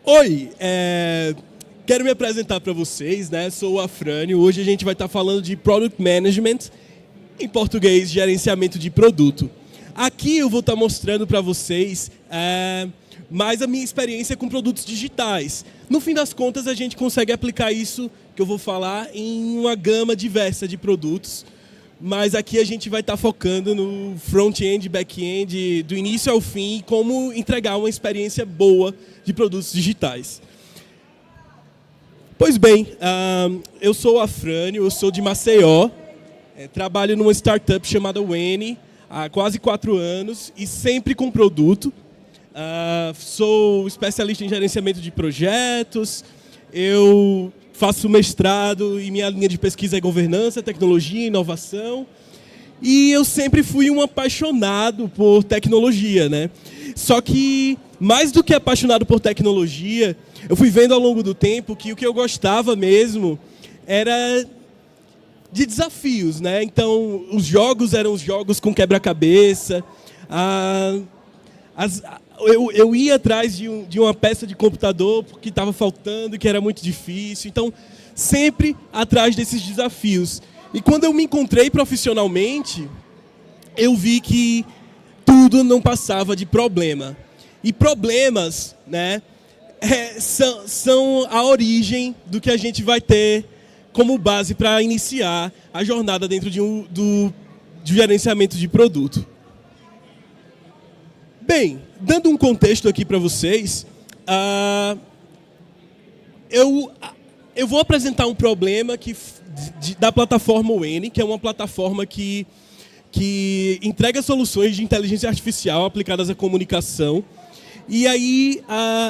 Oi, quero me apresentar para vocês, né? Sou o Afrânio. Hoje a gente vai estar falando de Product Management, em português, gerenciamento de produto. Aqui eu vou estar mostrando para vocês mais a minha experiência com produtos digitais. No fim das contas, a gente consegue aplicar isso que eu vou falar em uma gama diversa de produtos, mas aqui a gente vai estar focando no front-end, back-end, do início ao fim, e como entregar uma experiência boa de produtos digitais. Pois bem, eu sou o Afrânio, eu sou de Maceió, trabalho numa startup chamada Weni há quase 4 anos e sempre com produto. Sou especialista em gerenciamento de projetos, eu faço mestrado e minha linha de pesquisa é governança, tecnologia e inovação. E eu sempre fui um apaixonado por tecnologia, né? Só que, mais do que apaixonado por tecnologia, eu fui vendo ao longo do tempo que o que eu gostava mesmo era de desafios, né? Então, os jogos eram os jogos com quebra-cabeça. Eu ia atrás de uma peça de computador que estava faltando, que era muito difícil. Então, sempre atrás desses desafios. E quando eu me encontrei profissionalmente, eu vi que tudo não passava de problema. E problemas, né, são a origem do que a gente vai ter como base para iniciar a jornada dentro do gerenciamento de produto. Bem, dando um contexto aqui para vocês, eu vou apresentar um problema da plataforma Weni, que é uma plataforma que entrega soluções de inteligência artificial aplicadas à comunicação. E aí,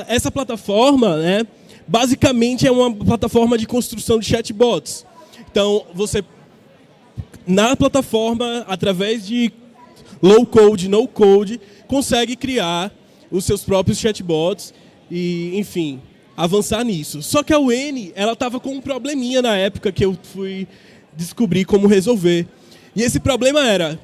essa plataforma, né, basicamente é uma plataforma de construção de chatbots. Então, você, na plataforma, através de low code, no code, consegue criar os seus próprios chatbots e, enfim, avançar nisso. Só que a Weni, ela estava com um probleminha na época que eu fui descobrir como resolver. E esse problema era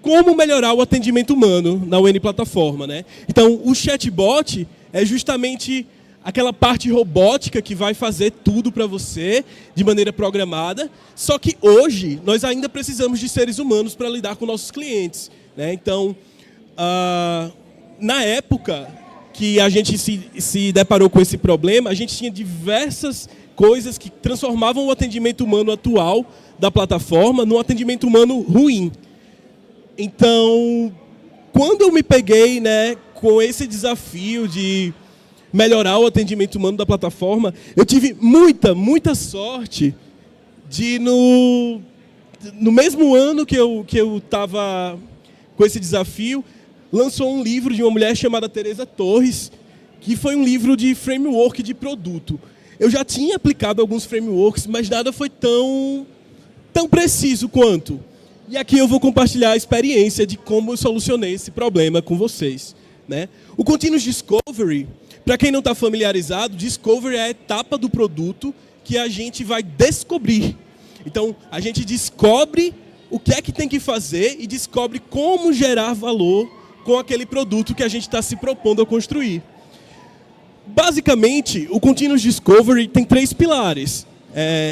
como melhorar o atendimento humano na Weni plataforma, né? Então, o chatbot é justamente aquela parte robótica que vai fazer tudo para você de maneira programada. Só que hoje, nós ainda precisamos de seres humanos para lidar com nossos clientes, né? Então, na época que a gente se deparou com esse problema, a gente tinha diversas coisas que transformavam o atendimento humano atual da plataforma num atendimento humano ruim. Então, quando eu me peguei, né, com esse desafio de melhorar o atendimento humano da plataforma, eu tive muita sorte de, no mesmo ano que eu estava com esse desafio, lançou um livro de uma mulher chamada Teresa Torres, que foi um livro de framework de produto. Eu já tinha aplicado alguns frameworks, mas nada foi tão preciso quanto. E aqui eu vou compartilhar a experiência de como eu solucionei esse problema com vocês, né? O Continuous Discovery, para quem não está familiarizado, Discovery é a etapa do produto que a gente vai descobrir. Então, a gente descobre o que é que tem que fazer e descobre como gerar valor com aquele produto que a gente está se propondo a construir. Basicamente, o Continuous Discovery tem 3 pilares.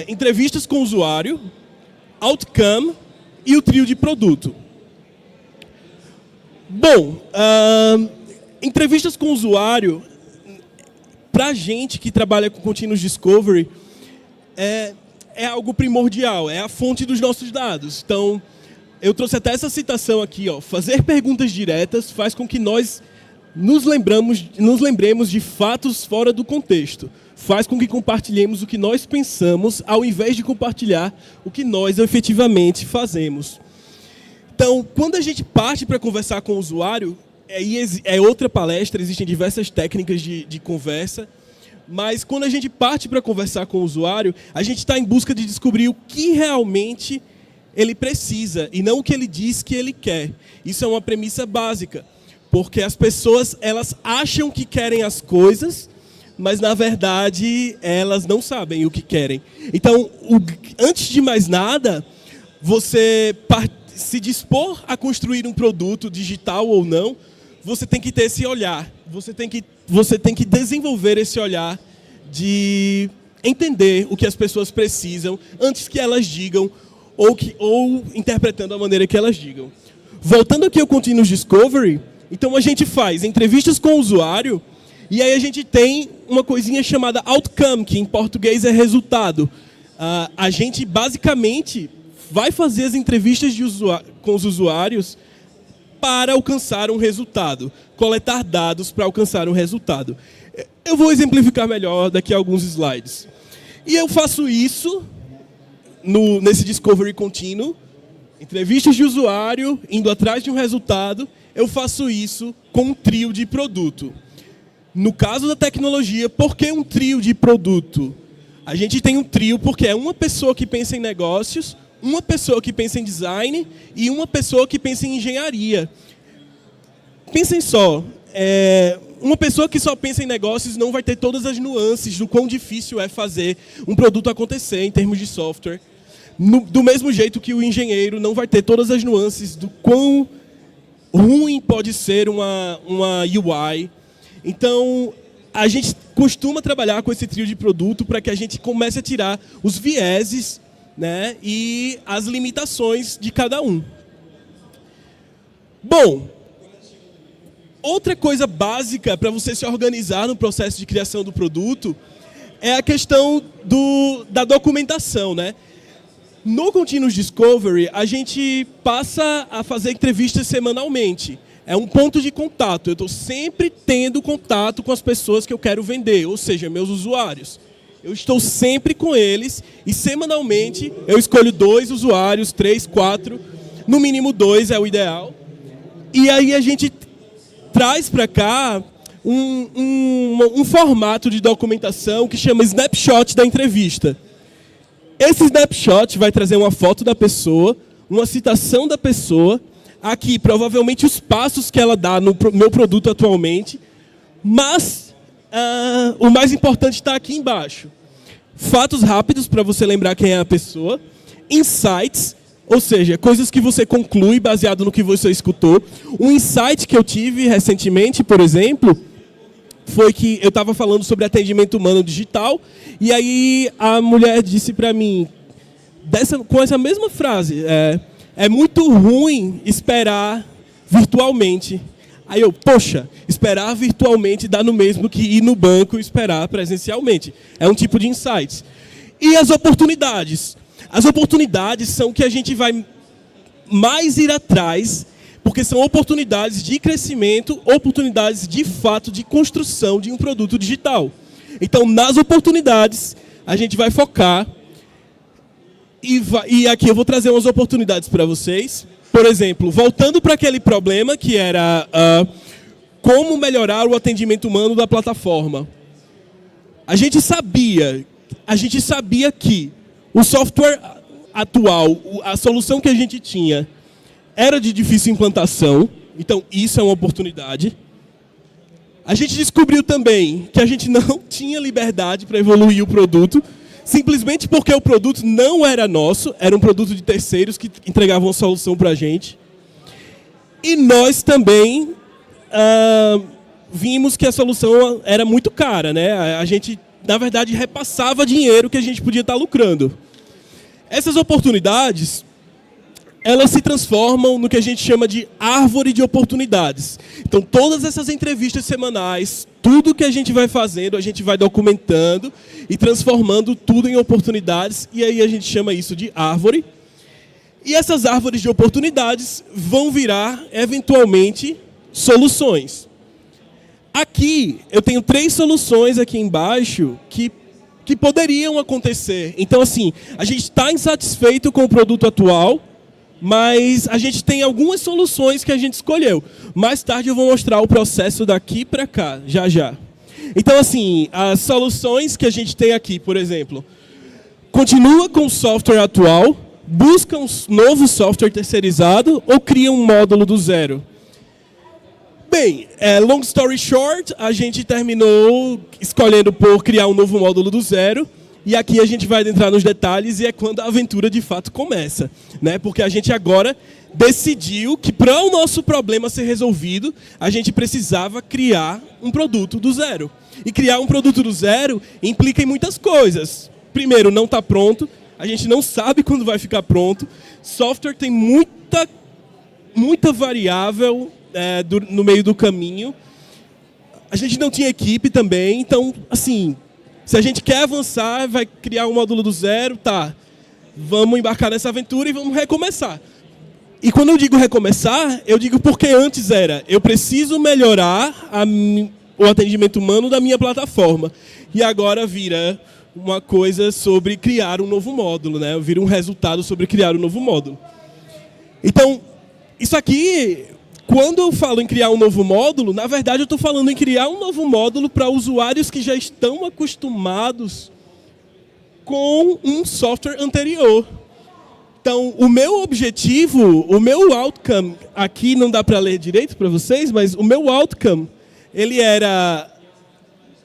Entrevistas com o usuário, Outcome e o trio de produto. Bom, entrevistas com o usuário, para a gente que trabalha com Continuous Discovery, é algo primordial, é a fonte dos nossos dados. Então, eu trouxe até essa citação aqui, ó, fazer perguntas diretas faz com que nós nos lembremos de fatos fora do contexto. Faz com que compartilhemos o que nós pensamos, ao invés de compartilhar o que nós efetivamente fazemos. Então, quando a gente parte para conversar com o usuário, é outra palestra, existem diversas técnicas de conversa, mas quando a gente parte para conversar com o usuário, a gente está em busca de descobrir o que realmente ele precisa e não o que ele diz que ele quer. Isso é uma premissa básica, porque as pessoas, elas acham que querem as coisas, mas na verdade elas não sabem o que querem. Então, antes de mais nada, você se dispor a construir um produto digital ou não, você tem que ter esse olhar você tem que desenvolver esse olhar de entender o que as pessoas precisam antes que elas digam ou interpretando a maneira que elas digam. Voltando aqui ao Continuous Discovery, então a gente faz entrevistas com o usuário e aí a gente tem uma coisinha chamada outcome, que em português é resultado. A gente basicamente vai fazer as entrevistas com os usuários para alcançar um resultado, coletar dados para alcançar um resultado. Eu vou exemplificar melhor daqui a alguns slides. E eu faço isso nesse Discovery contínuo, entrevistas de usuário, indo atrás de um resultado, eu faço isso com um trio de produto. No caso da tecnologia, por que um trio de produto? A gente tem um trio porque é uma pessoa que pensa em negócios, uma pessoa que pensa em design e uma pessoa que pensa em engenharia. Pensem só, uma pessoa que só pensa em negócios não vai ter todas as nuances do quão difícil é fazer um produto acontecer em termos de software. Do mesmo jeito que o engenheiro não vai ter todas as nuances do quão ruim pode ser uma UI. Então, a gente costuma trabalhar com esse trio de produto para que a gente comece a tirar os vieses, né, e as limitações de cada um. Bom, outra coisa básica para você se organizar no processo de criação do produto é a questão da documentação, né? No Continuous Discovery, a gente passa a fazer entrevistas semanalmente. É um ponto de contato. Eu estou sempre tendo contato com as pessoas que eu quero vender, ou seja, meus usuários. Eu estou sempre com eles e semanalmente eu escolho 2 usuários, 3, 4, no mínimo 2 é o ideal. E aí a gente traz para cá um formato de documentação que chama snapshot da entrevista. Esse snapshot vai trazer uma foto da pessoa, uma citação da pessoa, aqui provavelmente os passos que ela dá no meu produto atualmente, mas o mais importante está aqui embaixo. Fatos rápidos para você lembrar quem é a pessoa, insights, ou seja, coisas que você conclui baseado no que você escutou. Um insight que eu tive recentemente, por exemplo, foi que eu estava falando sobre atendimento humano digital, e aí a mulher disse para mim, com essa mesma frase, é muito ruim esperar virtualmente. Aí eu, poxa, esperar virtualmente dá no mesmo que ir no banco e esperar presencialmente. É um tipo de insights. E as oportunidades? As oportunidades são que a gente vai mais ir atrás, porque são oportunidades de crescimento, oportunidades de fato de construção de um produto digital. Então, nas oportunidades, a gente vai focar. E aqui eu vou trazer umas oportunidades para vocês. Por exemplo, voltando para aquele problema que era como melhorar o atendimento humano da plataforma. A gente sabia que o software atual, a solução que a gente tinha, era de difícil implantação, então isso é uma oportunidade. A gente descobriu também que a gente não tinha liberdade para evoluir o produto, simplesmente porque o produto não era nosso, era um produto de terceiros que entregavam a solução para a gente. E nós também vimos que a solução era muito cara, né? A gente, na verdade, repassava dinheiro que a gente podia estar lucrando. Essas oportunidades, elas se transformam no que a gente chama de árvore de oportunidades. Então, todas essas entrevistas semanais, tudo que a gente vai fazendo, a gente vai documentando e transformando tudo em oportunidades, e aí a gente chama isso de árvore. E essas árvores de oportunidades vão virar, eventualmente, soluções. Aqui, eu tenho 3 soluções aqui embaixo que poderiam acontecer. Então, assim, a gente está insatisfeito com o produto atual, mas a gente tem algumas soluções que a gente escolheu. Mais tarde eu vou mostrar o processo daqui para cá, já já. Então, assim, as soluções que a gente tem aqui, por exemplo, continua com o software atual, busca um novo software terceirizado ou cria um módulo do zero? Bem, long story short, a gente terminou escolhendo por criar um novo módulo do zero. E aqui a gente vai adentrar nos detalhes e é quando a aventura de fato começa, né? Porque a gente agora decidiu que para o nosso problema ser resolvido, a gente precisava criar um produto do zero. E criar um produto do zero implica em muitas coisas. Primeiro, não está pronto, a gente não sabe quando vai ficar pronto. Software tem muita variável no meio do caminho. A gente não tinha equipe também, então, assim, se a gente quer avançar, vai criar um módulo do zero, tá, vamos embarcar nessa aventura e vamos recomeçar. E quando eu digo recomeçar, eu digo porque antes era, eu preciso melhorar o atendimento humano da minha plataforma. E agora vira uma coisa sobre criar um novo módulo, né? Vira um resultado sobre criar um novo módulo. Então, isso aqui, quando eu falo em criar um novo módulo, na verdade eu estou falando em criar um novo módulo para usuários que já estão acostumados com um software anterior. Então, o meu objetivo, o meu outcome, aqui não dá para ler direito para vocês, mas o meu outcome, ele era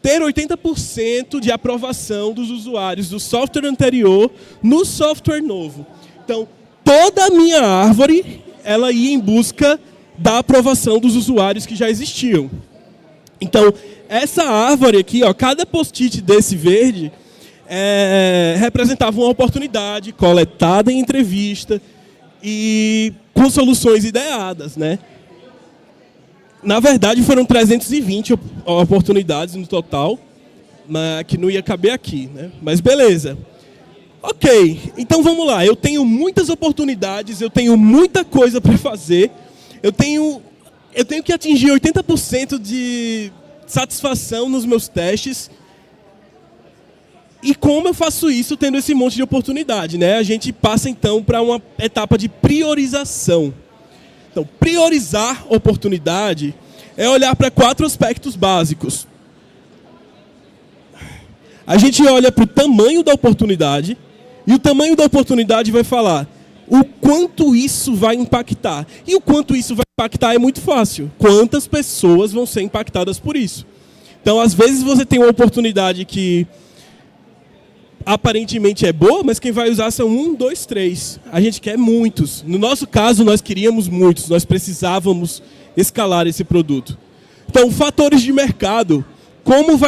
ter 80% de aprovação dos usuários do software anterior no software novo. Então, toda a minha árvore, ela ia em busca da aprovação dos usuários que já existiam. Então, essa árvore aqui, ó, cada post-it desse verde representava uma oportunidade coletada em entrevista e com soluções ideadas, né? Na verdade, foram 320 oportunidades no total, mas que não ia caber aqui, né? Mas beleza. Ok, então vamos lá. Eu tenho muitas oportunidades, eu tenho muita coisa para fazer, eu tenho que atingir 80% de satisfação nos meus testes. E como eu faço isso tendo esse monte de oportunidade, né? A gente passa então para uma etapa de priorização. Então, priorizar oportunidade é olhar para 4 aspectos básicos. A gente olha para o tamanho da oportunidade, e o tamanho da oportunidade vai falar o quanto isso vai impactar. E o quanto isso vai impactar é muito fácil. Quantas pessoas vão ser impactadas por isso? Então, às vezes você tem uma oportunidade que aparentemente é boa, mas quem vai usar são 1, 2, 3. A gente quer muitos. No nosso caso, nós queríamos muitos. Nós precisávamos escalar esse produto. Então, fatores de mercado. Como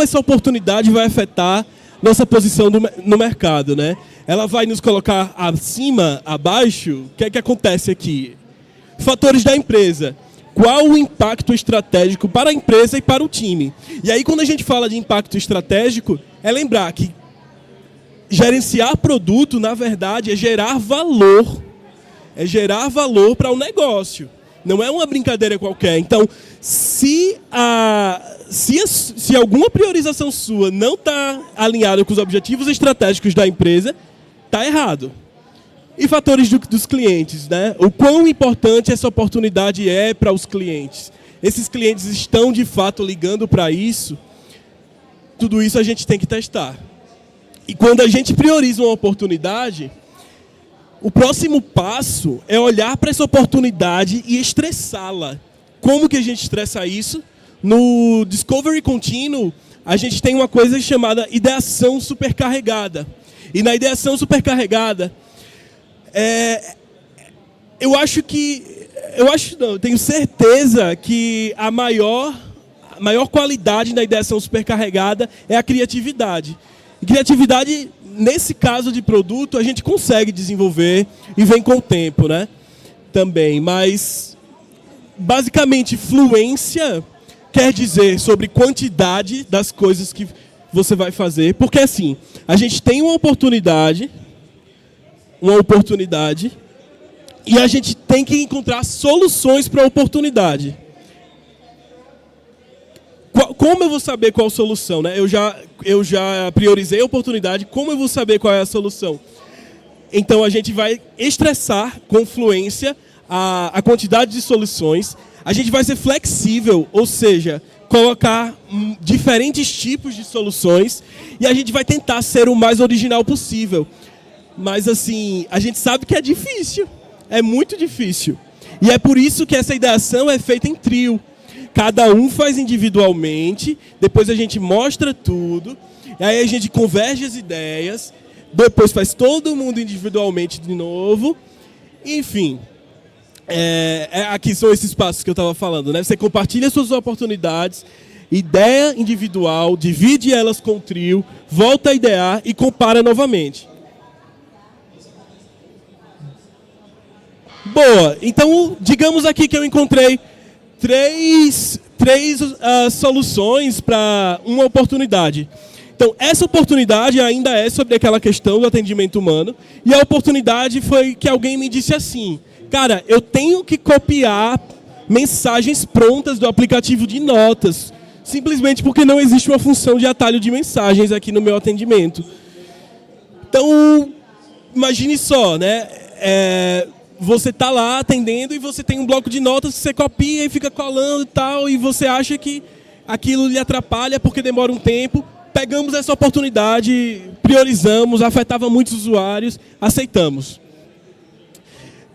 essa oportunidade vai afetar nossa posição no mercado, né? Ela vai nos colocar acima, abaixo? O que é que acontece aqui? Fatores da empresa. Qual o impacto estratégico para a empresa e para o time? E aí, quando a gente fala de impacto estratégico, é lembrar que gerenciar produto, na verdade, é gerar valor. É gerar valor para o negócio. Não é uma brincadeira qualquer. Então, se alguma priorização sua não está alinhada com os objetivos estratégicos da empresa, está errado. E fatores dos clientes, né? O quão importante essa oportunidade é para os clientes. Esses clientes estão, de fato, ligando para isso. Tudo isso a gente tem que testar. E quando a gente prioriza uma oportunidade, o próximo passo é olhar para essa oportunidade e estressá-la. Como que a gente estressa isso? No Discovery Contínuo, a gente tem uma coisa chamada ideação supercarregada. E na ideação supercarregada, tenho certeza que a maior qualidade na ideação supercarregada é a criatividade. E criatividade, nesse caso de produto, a gente consegue desenvolver e vem com o tempo, né? Também, mas basicamente fluência quer dizer sobre quantidade das coisas que você vai fazer, porque assim, a gente tem uma oportunidade e a gente tem que encontrar soluções para a oportunidade. Como eu vou saber qual a solução, né? Eu já priorizei a oportunidade, como eu vou saber qual é a solução? Então a gente vai estressar com fluência a quantidade de soluções, a gente vai ser flexível, ou seja, colocar diferentes tipos de soluções e a gente vai tentar ser o mais original possível. Mas assim, a gente sabe que é difícil, é muito difícil. E é por isso que essa ideação é feita em trio. Cada um faz individualmente, depois a gente mostra tudo E aí a gente converge as ideias, depois faz todo mundo individualmente de novo. Enfim, aqui são esses passos que eu estava falando, né? Você compartilha suas oportunidades, ideia individual, divide elas com o trio, volta a idear e compara novamente. Boa, então digamos aqui que eu encontrei três soluções para uma oportunidade. Então, essa oportunidade ainda é sobre aquela questão do atendimento humano, e a oportunidade foi que alguém me disse assim: cara, eu tenho que copiar mensagens prontas do aplicativo de notas, simplesmente porque não existe uma função de atalho de mensagens aqui no meu atendimento. Então, imagine só, né? Você está lá atendendo e você tem um bloco de notas que você copia e fica colando e tal, e você acha que aquilo lhe atrapalha porque demora um tempo. Pegamos essa oportunidade, priorizamos, afetava muitos usuários, aceitamos.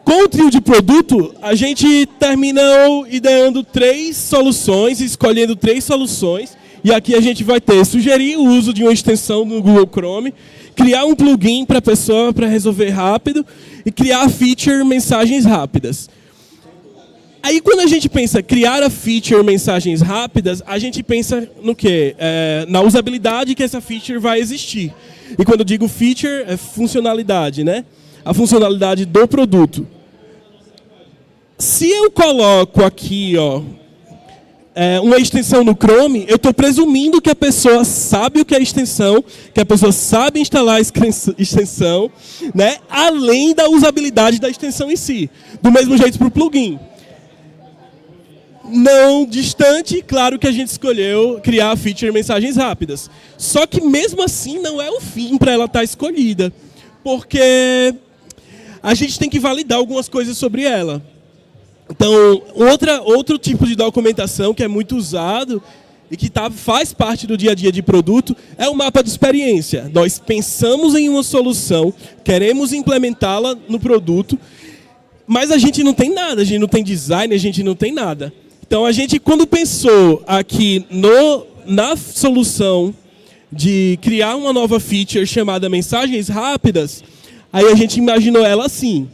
Com o trio de produto, a gente terminou ideando 3 soluções, escolhendo 3 soluções, e aqui a gente vai ter sugerir o uso de uma extensão no Google Chrome, criar um plugin para a pessoa para resolver rápido e criar a feature mensagens rápidas. Aí quando a gente pensa criar a feature mensagens rápidas, a gente pensa no quê? Na usabilidade que essa feature vai existir. E quando eu digo feature, é funcionalidade, né? A funcionalidade do produto. Se eu coloco aqui, ó, uma extensão no Chrome, eu estou presumindo que a pessoa sabe o que é extensão, que a pessoa sabe instalar a extensão, né? Além da usabilidade da extensão em si. Do mesmo jeito para o plugin. Não distante, claro que a gente escolheu criar a feature mensagens rápidas. Só que mesmo assim não é o fim para ela estar escolhida. Porque a gente tem que validar algumas coisas sobre ela. Então, outro tipo de documentação que é muito usado e que faz parte do dia a dia de produto é o mapa de experiência. Nós pensamos em uma solução, queremos implementá-la no produto, mas a gente não tem nada, a gente não tem design, a gente não tem nada. Então, a gente, quando pensou aqui na solução de criar uma nova feature chamada mensagens rápidas, aí a gente imaginou ela assim.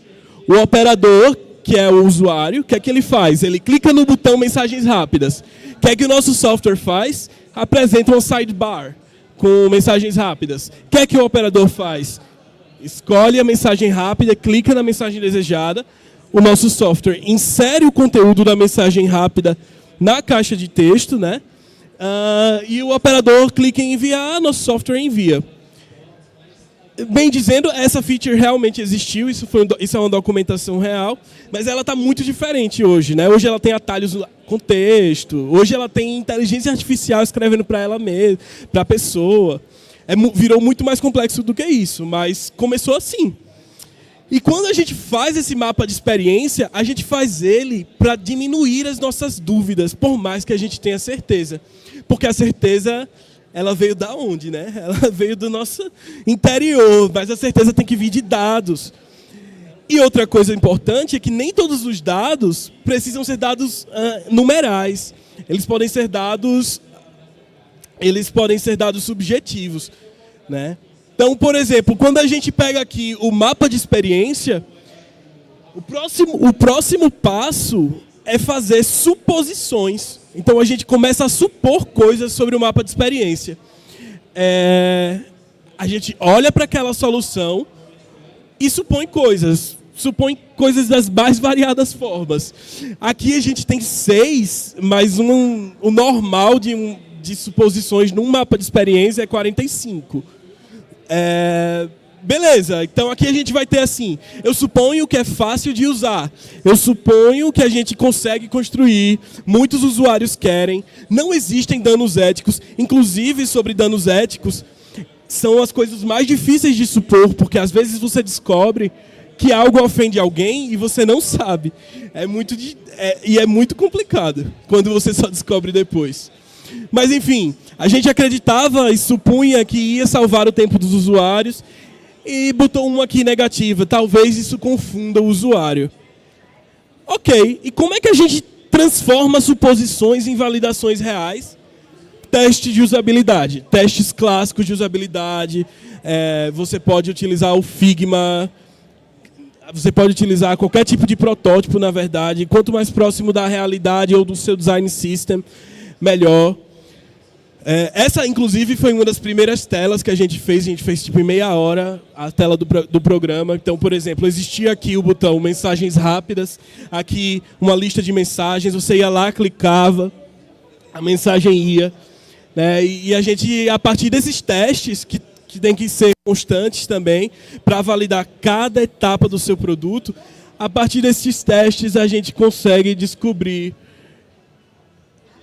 O operador, que é o usuário, o que é que ele faz? Ele clica no botão mensagens rápidas. O que é que o nosso software faz? Apresenta um sidebar com mensagens rápidas. O que é que o operador faz? Escolhe a mensagem rápida, clica na mensagem desejada. O nosso software insere o conteúdo da mensagem rápida na caixa de texto, né? E o operador clica em enviar, nosso software envia. Bem dizendo, essa feature realmente existiu, isso é uma documentação real, mas ela está muito diferente hoje, né? Hoje ela tem atalhos com texto, hoje ela tem inteligência artificial escrevendo para ela mesma, para a pessoa. Virou muito mais complexo do que isso, mas começou assim. E quando a gente faz esse mapa de experiência, a gente faz ele para diminuir as nossas dúvidas, por mais que a gente tenha certeza. Porque a certeza, ela veio da onde, né? Ela veio do nosso interior, mas a certeza tem que vir de dados. E outra coisa importante é que nem todos os dados precisam ser dados numerais. Eles podem ser dados subjetivos, né? Então, por exemplo, quando a gente pega aqui o mapa de experiência, o próximo passo é fazer suposições. Então, a gente começa a supor coisas sobre o mapa de experiência. A gente olha para aquela solução e supõe coisas das mais variadas formas. Aqui a gente tem 6, mas o normal de suposições num mapa de experiência é 45. Beleza, então aqui a gente vai ter assim, eu suponho que é fácil de usar, eu suponho que a gente consegue construir, muitos usuários querem, não existem danos éticos, inclusive sobre danos éticos, são as coisas mais difíceis de supor, porque às vezes você descobre que algo ofende alguém e você não sabe, e é muito complicado quando você só descobre depois. Mas, enfim, a gente acreditava e supunha que ia salvar o tempo dos usuários e botou uma aqui negativa. Talvez isso confunda o usuário. Ok, e como é que a gente transforma suposições em validações reais? Teste de usabilidade, testes clássicos de usabilidade. Você pode utilizar o Figma, você pode utilizar qualquer tipo de protótipo, na verdade. Quanto mais próximo da realidade ou do seu design system, melhor. Essa, inclusive, foi uma das primeiras telas que a gente fez tipo em meia hora, a tela do programa. Então, por exemplo, existia aqui o botão mensagens rápidas, aqui uma lista de mensagens, você ia lá, clicava, a mensagem ia. Né? E a gente, a partir desses testes, que tem que ser constantes também, para validar cada etapa do seu produto, a partir desses testes a gente consegue descobrir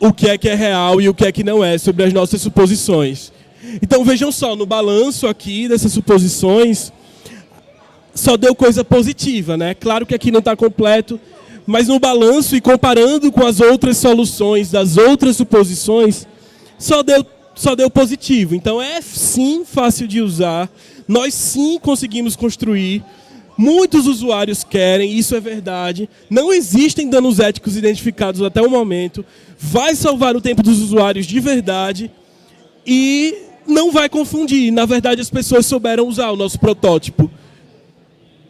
o que é real e o que não é sobre as nossas suposições. Então vejam só, no balanço aqui dessas suposições, só deu coisa positiva, né? Claro que aqui não está completo, mas no balanço e comparando com as outras soluções das outras suposições, só deu positivo. Então é sim fácil de usar, nós sim conseguimos construir, muitos usuários querem, isso é verdade, não existem danos éticos identificados até o momento, vai salvar o tempo dos usuários de verdade e não vai confundir. Na verdade, as pessoas souberam usar o nosso protótipo.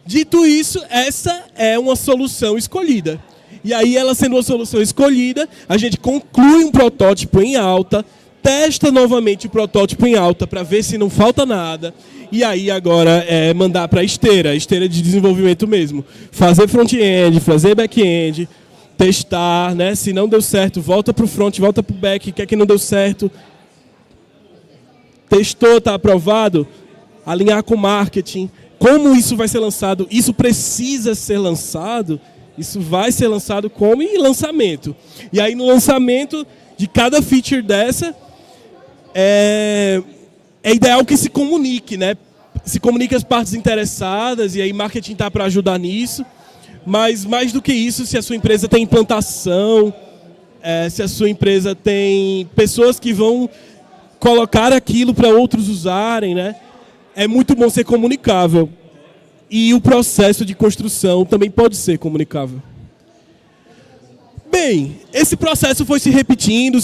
Dito isso, essa é uma solução escolhida. E aí, ela sendo uma solução escolhida, a gente conclui um protótipo em alta, testa novamente o protótipo em alta para ver se não falta nada. E aí agora é mandar para a esteira de desenvolvimento mesmo. Fazer front-end, fazer back-end, testar, né? Se não deu certo, volta para o front, volta para o back, quer que não deu certo. Testou, está aprovado, alinhar com o marketing. Como isso vai ser lançado? Isso precisa ser lançado, isso vai ser lançado como em lançamento. E aí no lançamento de cada feature dessa, é ideal que se comunique, né? Se comunique as partes interessadas, e aí marketing está para ajudar nisso. Mas mais do que isso, se a sua empresa tem implantação, se a sua empresa tem pessoas que vão colocar aquilo para outros usarem, né? É muito bom ser comunicável. E o processo de construção também pode ser comunicável. Bem, esse processo foi se repetindo,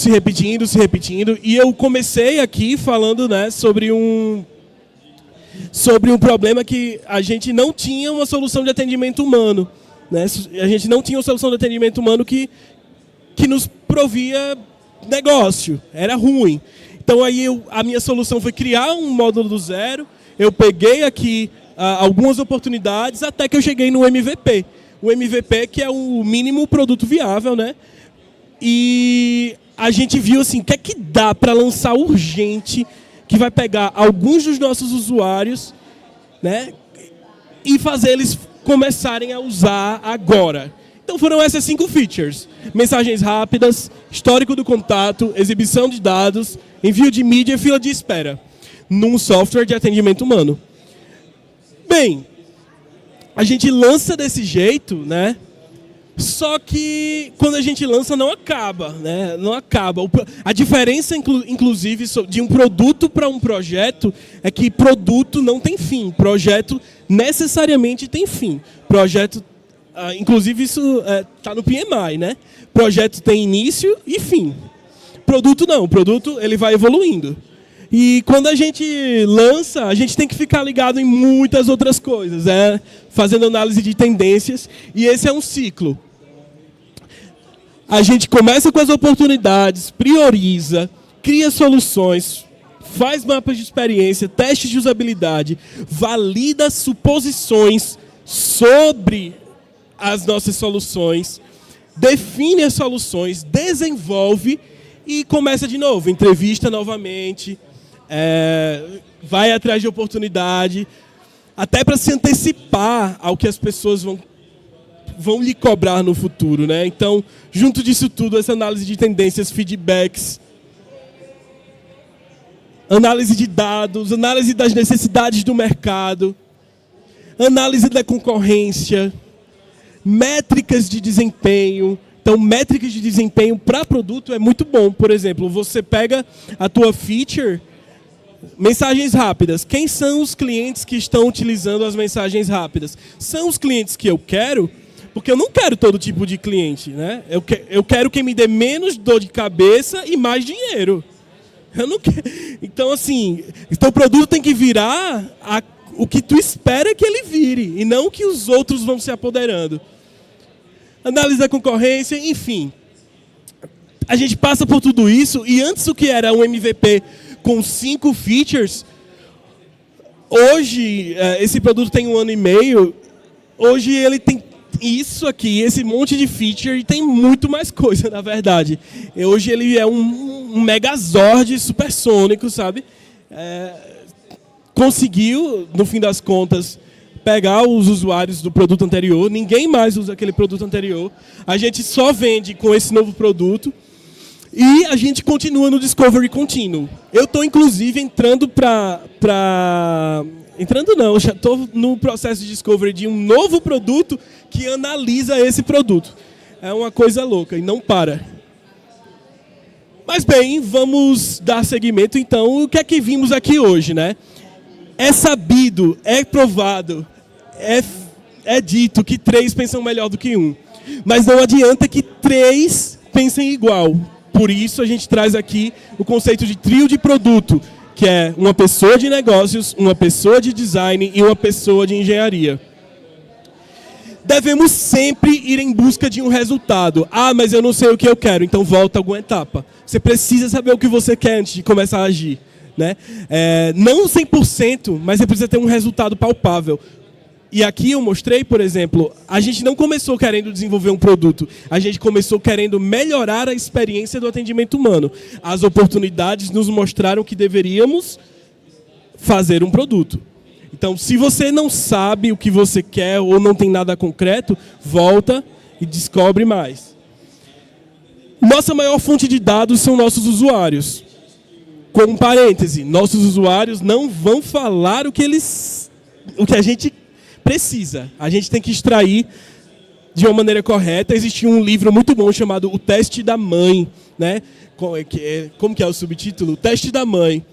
e eu comecei aqui falando, né, sobre um problema que a gente não tinha uma solução de atendimento humano. Né? A gente não tinha uma solução de atendimento humano que nos provia negócio, era ruim. Então aí a minha solução foi criar um módulo do zero, eu peguei aqui algumas oportunidades até que eu cheguei no MVP. O MVP que é o mínimo produto viável, né? E a gente viu assim, o que é que dá para lançar urgente, que vai pegar alguns dos nossos usuários, né, e fazer eles começarem a usar agora. Então foram essas 5 features: mensagens rápidas, histórico do contato, exibição de dados, envio de mídia e fila de espera, num software de atendimento humano. Bem, a gente lança desse jeito, né? Só que quando a gente lança não acaba, né? Não acaba. A diferença, inclusive, de um produto para um projeto é que produto não tem fim. Projeto necessariamente tem fim. Projeto, inclusive isso está no PMI, né? Projeto tem início e fim. Produto não. Produto ele vai evoluindo. E quando a gente lança, a gente tem que ficar ligado em muitas outras coisas, fazendo análise de tendências, e esse é um ciclo. A gente começa com as oportunidades, prioriza, cria soluções, faz mapas de experiência, testes de usabilidade, valida suposições sobre as nossas soluções, define as soluções, desenvolve e começa de novo, entrevista novamente, vai atrás de oportunidade, até para se antecipar ao que as pessoas vão lhe cobrar no futuro, né? Então, junto disso tudo, essa análise de tendências, feedbacks, análise de dados, análise das necessidades do mercado, análise da concorrência, métricas de desempenho. Então, métricas de desempenho para produto é muito bom. Por exemplo, você pega a tua feature, mensagens rápidas. Quem são os clientes que estão utilizando as mensagens rápidas? São os clientes que eu quero, porque eu não quero todo tipo de cliente, né? Eu quero quem me dê menos dor de cabeça e mais dinheiro. Eu não quero. Então, assim, então o produto tem que virar o que tu espera que ele vire, e não o que os outros vão se apoderando. Análise da concorrência, enfim. A gente passa por tudo isso, e antes o que era um MVP com 5 features, hoje, esse produto tem 1 ano e meio, hoje ele tem isso aqui, esse monte de feature, e tem muito mais coisa, na verdade. E hoje ele é um megazord supersônico, sabe? Conseguiu, no fim das contas, pegar os usuários do produto anterior, ninguém mais usa aquele produto anterior, a gente só vende com esse novo produto, e a gente continua no Discovery contínuo. Eu estou, inclusive, entrando Entrando não, já estou no processo de Discovery de um novo produto que analisa esse produto. É uma coisa louca e não para. Mas bem, vamos dar seguimento então. O que é que vimos aqui hoje, né? É sabido, é provado, é dito que 3 pensam melhor do que 1. Mas não adianta que 3 pensem igual. Por isso a gente traz aqui o conceito de trio de produto, que é uma pessoa de negócios, uma pessoa de design e uma pessoa de engenharia. Devemos sempre ir em busca de um resultado. Ah, mas eu não sei o que eu quero, então volta alguma etapa. Você precisa saber o que você quer antes de começar a agir, né? Não 100%, mas você precisa ter um resultado palpável. E aqui eu mostrei, por exemplo, a gente não começou querendo desenvolver um produto, a gente começou querendo melhorar a experiência do atendimento humano. As oportunidades nos mostraram que deveríamos fazer um produto. Então, se você não sabe o que você quer ou não tem nada concreto, volta e descobre mais. Nossa maior fonte de dados são nossos usuários. Com um parêntese, nossos usuários não vão falar o que a gente precisa. A gente tem que extrair de uma maneira correta. Existe um livro muito bom chamado O Teste da Mãe, né? Como que é o subtítulo? O Teste da Mãe.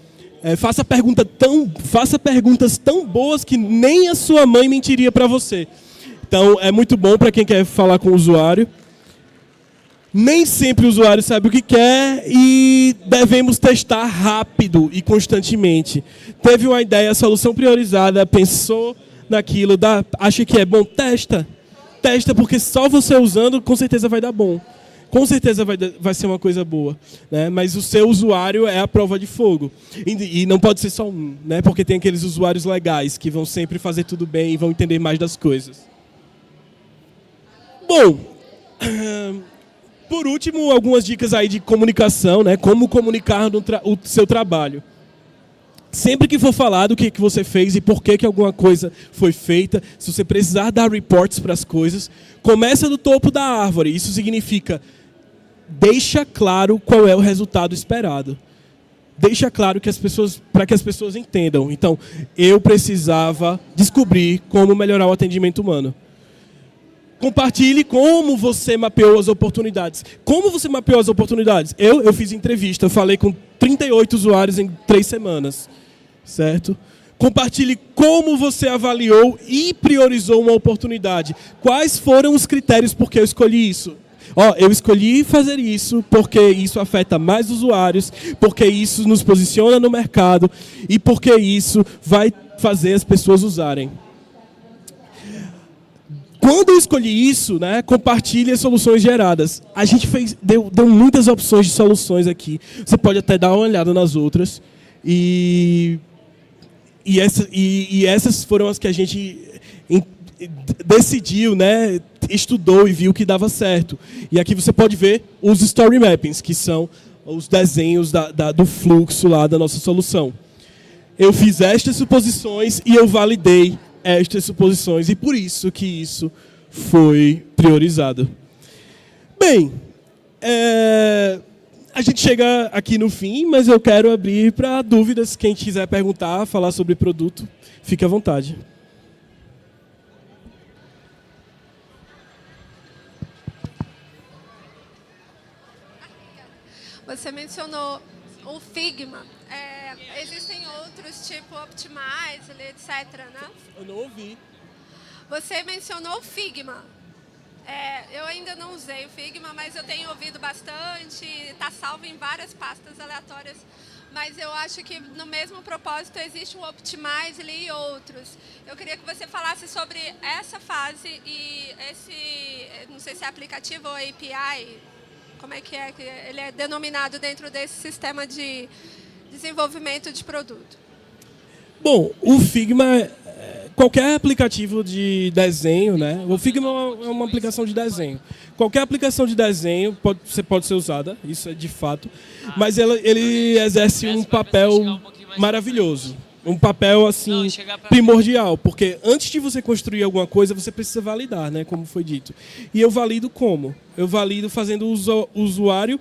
Faça perguntas tão boas que nem a sua mãe mentiria para você. Então, é muito bom para quem quer falar com o usuário. Nem sempre o usuário sabe o que quer e devemos testar rápido e constantemente. Teve uma ideia, solução priorizada, pensou naquilo, acha que é bom, testa. Testa, porque só você usando, com certeza vai dar bom. Com certeza vai ser uma coisa boa, né? Mas o seu usuário é a prova de fogo. E não pode ser só um, né? Porque tem aqueles usuários legais que vão sempre fazer tudo bem e vão entender mais das coisas. Bom, por último, algumas dicas aí de comunicação, né? Como comunicar o seu trabalho. Sempre que for falar do que você fez e por que alguma coisa foi feita, se você precisar dar reports para as coisas, começa do topo da árvore. Isso significa, deixa claro qual é o resultado esperado. Deixa claro para que as pessoas entendam. Então, eu precisava descobrir como melhorar o atendimento humano. Compartilhe como você mapeou as oportunidades. Como você mapeou as oportunidades? Eu fiz entrevista, falei com 38 usuários em 3 semanas. Certo? Compartilhe como você avaliou e priorizou uma oportunidade. Quais foram os critérios por que eu escolhi isso? Eu escolhi fazer isso porque isso afeta mais usuários, porque isso nos posiciona no mercado e porque isso vai fazer as pessoas usarem. Quando eu escolhi isso, né, compartilhe as soluções geradas. A gente deu muitas opções de soluções aqui. Você pode até dar uma olhada nas outras. E essas foram as que a gente decidiu, né, estudou e viu que dava certo. E aqui você pode ver os story mappings, que são os desenhos do fluxo lá da nossa solução. Eu fiz estas suposições e eu validei estas suposições, e por isso que isso foi priorizado. Bem, a gente chega aqui no fim, mas eu quero abrir para dúvidas. Quem quiser perguntar, falar sobre produto, fique à vontade. Você mencionou o Figma. Existem outros, tipo Optimize, etc., né? Eu não ouvi. Você mencionou o Figma. Eu ainda não usei o Figma, mas eu tenho ouvido bastante, está salvo em várias pastas aleatórias. Mas eu acho que no mesmo propósito existe o Optimizely e outros. Eu queria que você falasse sobre essa fase e esse, não sei se é aplicativo ou API, como é que ele é denominado dentro desse sistema de desenvolvimento de produto. Bom, o Figma, qualquer aplicativo de desenho, né? O Figma é uma aplicação de desenho. Qualquer aplicação de desenho pode ser usada, isso é de fato, mas ele exerce um papel maravilhoso, um papel assim primordial, porque antes de você construir alguma coisa, você precisa validar, né? Como foi dito. E eu valido como? Eu valido fazendo o usuário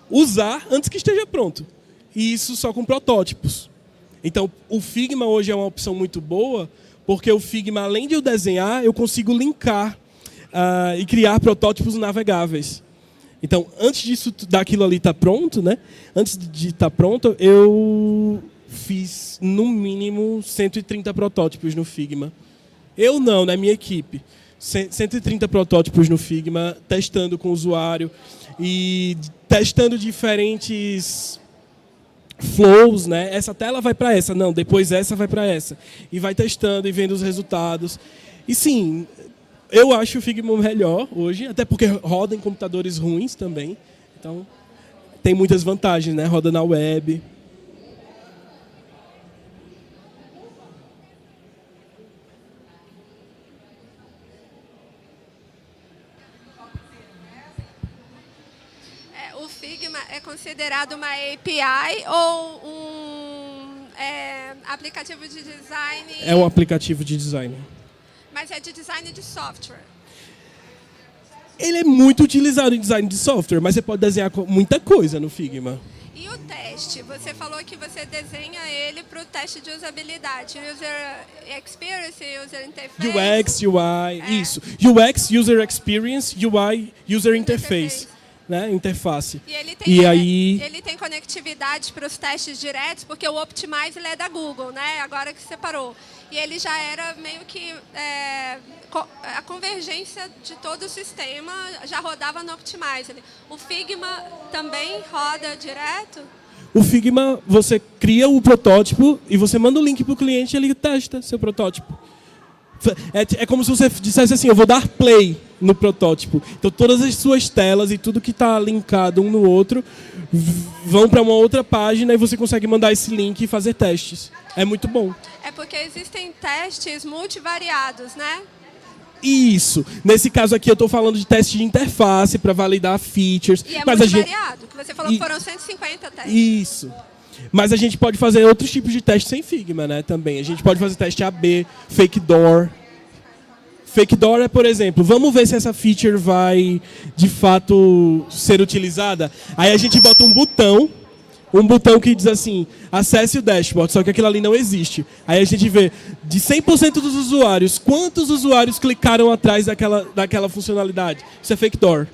usar antes que esteja pronto. E isso só com protótipos. Então, o Figma hoje é uma opção muito boa, porque o Figma, além de eu desenhar, eu consigo linkar e criar protótipos navegáveis. Então, antes daquilo ali estar pronto, né? Antes de estar pronto, eu fiz, no mínimo, 130 protótipos no Figma. Eu não, na minha equipe. 130 protótipos no Figma, testando com o usuário e testando diferentes flows, né? Essa tela vai para essa, não, depois essa vai para essa. E vai testando e vendo os resultados. E sim, eu acho o Figma melhor hoje, até porque roda em computadores ruins também. Então, tem muitas vantagens, né? Roda na web. O Figma é considerado uma API ou um aplicativo de design? É um aplicativo de design. Mas é de design de software. Ele é muito utilizado em design de software, mas você pode desenhar muita coisa no Figma. E o teste? Você falou que você desenha ele para o teste de usabilidade. User Experience, User Interface. UX, UI, isso. UX, User Experience, UI, User Interface. Né? Interface. E ele tem conectividade para os testes diretos, porque o Optimize ele é da Google, né? Agora que separou. E ele já era meio que a convergência de todo o sistema já rodava no Optimize. O Figma também roda direto? O Figma, você cria o protótipo e você manda o link para o cliente e ele testa seu protótipo. É como se você dissesse assim, eu vou dar play no protótipo. Então todas as suas telas e tudo que está linkado um no outro vão para uma outra página e você consegue mandar esse link e fazer testes. É muito bom. É porque existem testes multivariados, né? Isso. Nesse caso aqui eu estou falando de teste de interface para validar features. E é multivariado, que você falou que foram 150 testes. Isso. Mas a gente pode fazer outros tipos de testes sem Figma, né? Também. A gente pode fazer teste AB, fake door. Fake door é, por exemplo, vamos ver se essa feature vai, de fato, ser utilizada. Aí a gente bota um botão que diz assim, acesse o dashboard, só que aquilo ali não existe. Aí a gente vê, de 100% dos usuários, quantos usuários clicaram atrás daquela funcionalidade. Isso é fake door.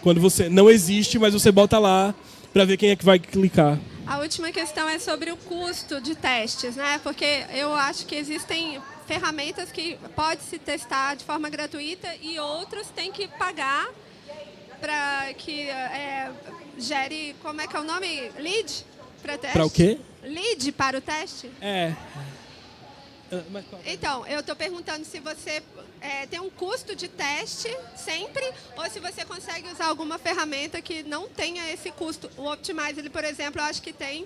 Quando você não existe, mas você bota lá para ver quem é que vai clicar. A última questão é sobre o custo de testes, né? Porque eu acho que existem ferramentas que pode se testar de forma gratuita e outros têm que pagar para que gere, como é que é o nome? Lead para teste? Para o quê? Lead para o teste? É. Então, eu estou perguntando se você tem um custo de teste sempre ou se você consegue usar alguma ferramenta que não tenha esse custo. O Optimize, ele, por exemplo, eu acho que tem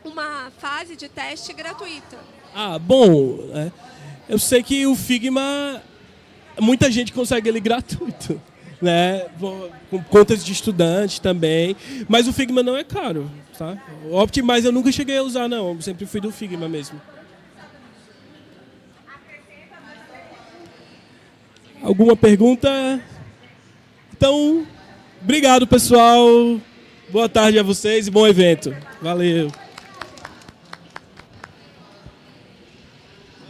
uma fase de teste gratuita. Ah, bom, eu sei que o Figma, muita gente consegue ele gratuito, né? Com contas de estudante também, mas o Figma não é caro, tá? O Optimize eu nunca cheguei a usar, não, eu sempre fui do Figma mesmo. Alguma pergunta? Então, obrigado, pessoal. Boa tarde a vocês e bom evento. Valeu.